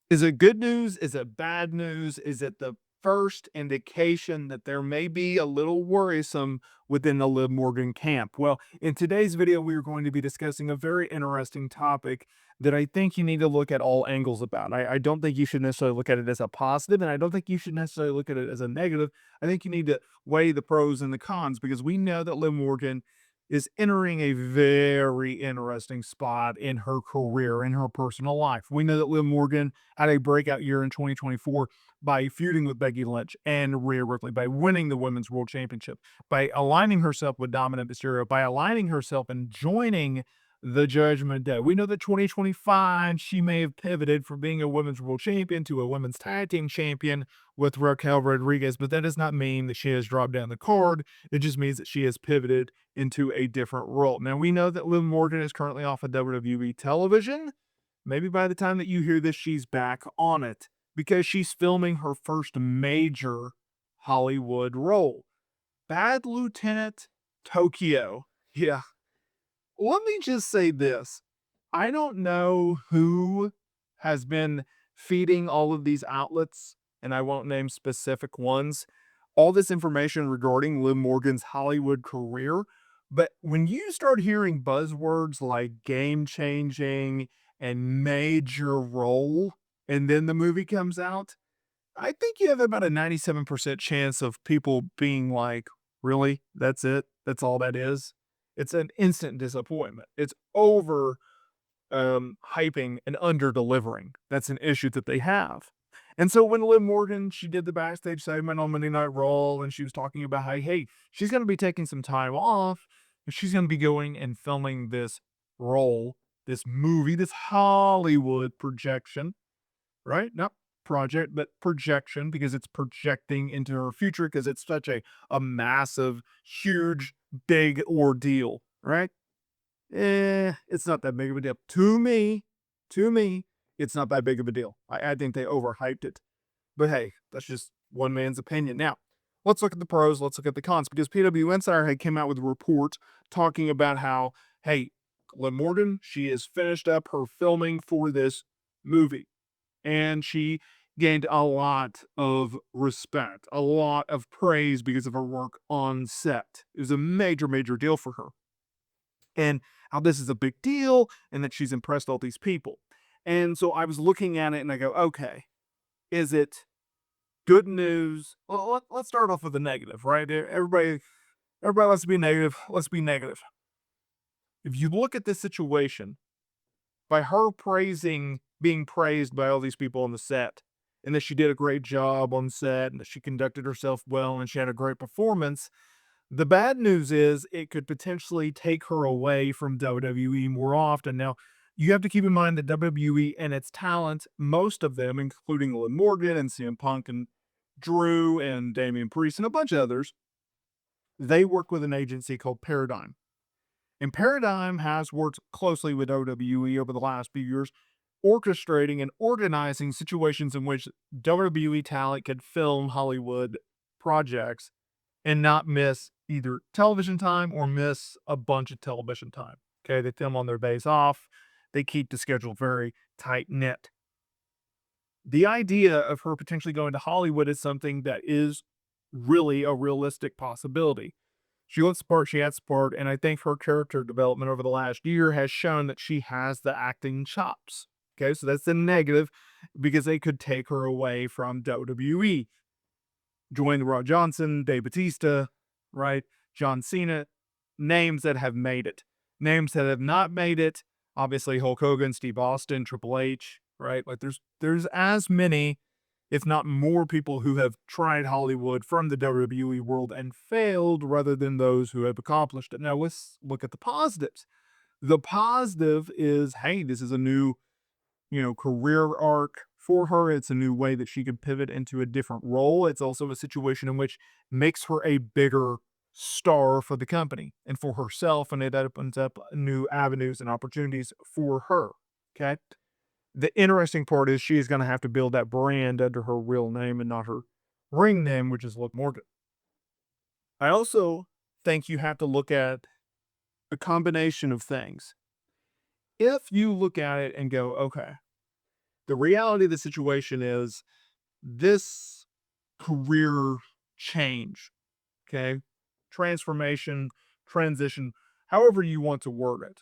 Is it good news? Is it bad news? Is it the first indication that there may be a little worrisome within the Liv Morgan camp? Well, in today's video, we are going to be discussing a very interesting topic that I think you need to look at all angles about. I don't think you should necessarily look at it as a positive, and I don't think you should necessarily look at it as a negative. I think you need to weigh the pros and the cons because we know that Liv Morgan is entering a very interesting spot in her career, in her personal life. We know that Liv Morgan had a breakout year in 2024 by feuding with Becky Lynch and Rhea Ripley, by winning the Women's World Championship, by aligning herself with Dominant Mysterio, by aligning herself and joining the Judgment Day. We know that 2025, she may have pivoted from being a Women's World Champion to a Women's Tag Team Champion with Raquel Rodriguez, but that does not mean that she has dropped down the card. It just means that she has pivoted into a different role. Now, we know that Liv Morgan is currently off of WWE television. Maybe by the time that you hear this, she's back on it because she's filming her first major Hollywood role. Bad Lieutenant Tokyo. Yeah. Let me just say this. I don't know who has been feeding all of these outlets, and I won't name specific ones, all this information regarding Liv Morgan's Hollywood career. But when you start hearing buzzwords like game changing and major role, and then the movie comes out, I think you have about a 97% chance of people being like, really? That's it? That's all that is? It's an instant disappointment. It's over hyping and under delivering. That's an issue that they have. And so when Liv Morgan, she did the backstage segment on Monday Night Raw, and she was talking about how, hey, she's going to be taking some time off, and she's going to be going and filming this role, this movie, this Hollywood projection, right? Not project, but projection, because it's projecting into her future because it's such a massive, huge, big ordeal, right? It's not that big of a deal. To me, it's not that big of a deal. I think they overhyped it. But hey, that's just one man's opinion. Now, let's look at the pros, let's look at the cons, because PWInsider had came out with a report talking about how, hey, Liv Morgan, she has finished up her filming for this movie. And she gained a lot of respect, a lot of praise because of her work on set. It was a major, major deal for her. And how this is a big deal and that she's impressed all these people. And so I was looking at it and I go, okay, is it good news? Well, let's start off with the negative, right? Everybody wants to be negative. Let's be negative. If you look at this situation, by her being praised by all these people on the set, and that she did a great job on set, and that she conducted herself well, and she had a great performance, the bad news is it could potentially take her away from WWE more often. Now, you have to keep in mind that WWE and its talent, most of them, including Liv Morgan and CM Punk and Drew and Damian Priest and a bunch of others, they work with an agency called Paradigm. And Paradigm has worked closely with WWE over the last few years, orchestrating and organizing situations in which WWE talent could film Hollywood projects and not miss either television time or miss a bunch of television time. Okay, they film on their days off. They keep the schedule very tight knit. The idea of her potentially going to Hollywood is something that is really a realistic possibility. She looks the part, she has the part, and I think her character development over the last year has shown that she has the acting chops. Okay, so that's the negative because they could take her away from WWE. Dwayne The Rock Johnson, Dave Bautista, right? John Cena, names that have made it. Names that have not made it, obviously Hulk Hogan, Steve Austin, Triple H, right? Like there's as many, if not more people who have tried Hollywood from the WWE world and failed rather than those who have accomplished it. Now let's look at the positives. The positive is, hey, this is a new, career arc for her. It's a new way that she can pivot into a different role. It's also a situation in which makes her a bigger star for the company and for herself, and it opens up new avenues and opportunities for her. Okay. The interesting part is she's going to have to build that brand under her real name and not her ring name, which is Liv Morgan. I also think you have to look at a combination of things. If you look at it and go, okay, The reality of the situation is this career change, okay? Transformation, transition, however you want to word it.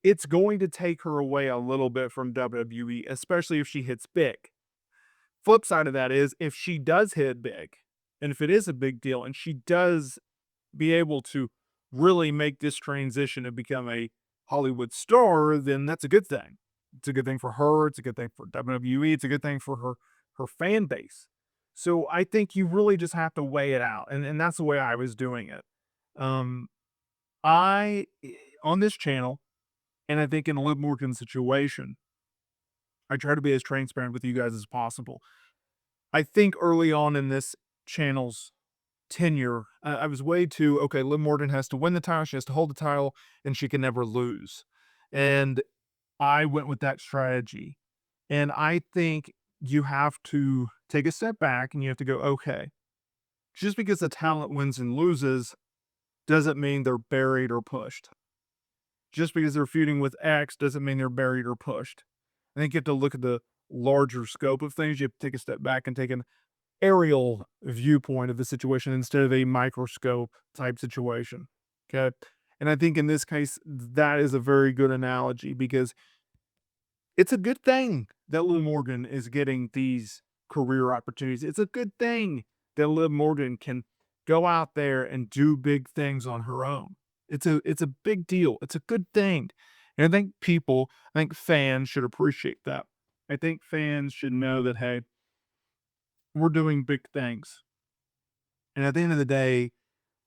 It's going to take her away a little bit from WWE, especially if she hits big. Flip side of that is if she does hit big, and if it is a big deal, and she does be able to really make this transition and become a Hollywood star, then that's a good thing. It's a good thing for her. It's a good thing for WWE. It's a good thing for her fan base. So I think you really just have to weigh it out, and that's the way I was doing it. Um, I on this channel, and I think in a Liv Morgan situation, I try to be as transparent with you guys as possible. I think early on in this channel's tenure, I was way too, okay, Liv Morgan has to win the title, she has to hold the title, and she can never lose. And I went with that strategy. And I think you have to take a step back and you have to go, okay, just because the talent wins and loses doesn't mean they're buried or pushed. Just because they're feuding with X doesn't mean they're buried or pushed. I think you have to look at the larger scope of things. You have to take a step back and take an aerial viewpoint of the situation instead of a microscope type situation. Okay. And I think in this case, that is a very good analogy because it's a good thing that Liv Morgan is getting these career opportunities. It's a good thing that Liv Morgan can go out there and do big things on her own. It's a big deal. It's a good thing. And I think fans should appreciate that. I think fans should know that, hey, we're doing big things. And at the end of the day,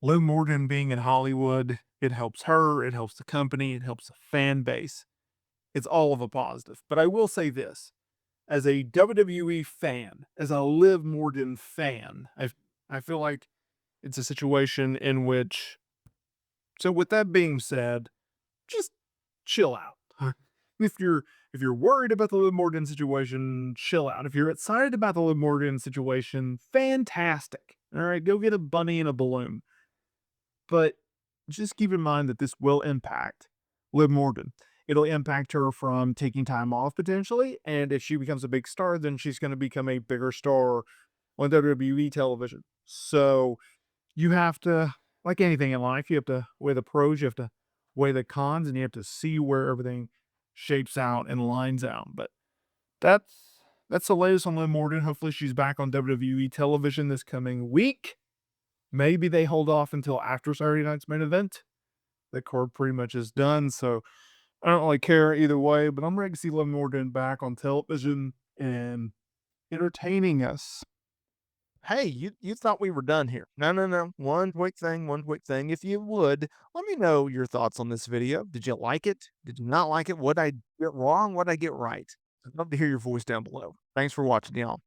Liv Morgan being in Hollywood, it helps her, it helps the company, it helps the fan base. It's all of a positive. But I will say this, as a WWE fan, as a Liv Morgan fan, I feel like it's a situation in which, so with that being said, just chill out. If you're if you're worried about the Liv Morgan situation, chill out. If you're excited about the Liv Morgan situation, fantastic. All right, go get a bunny and a balloon. But just keep in mind that this will impact Liv Morgan. It'll impact her from taking time off potentially, and if she becomes a big star, then she's going to become a bigger star on WWE television. So you have to, like anything in life, you have to weigh the pros, you have to weigh the cons, and you have to see where everything shapes out and lines out. But that's the latest on Liv Morgan. Hopefully she's back on WWE television this coming week. Maybe they hold off until after Saturday night's main event. The card pretty much is done, so I don't really care either way, but I'm ready to see Liv Morgan back on television and entertaining us. Hey, you thought we were done here. No, no, no. One quick thing, one quick thing. If you would, let me know your thoughts on this video. Did you like it? Did you not like it? What I get wrong? What I get right? I'd love to hear your voice down below. Thanks for watching, y'all.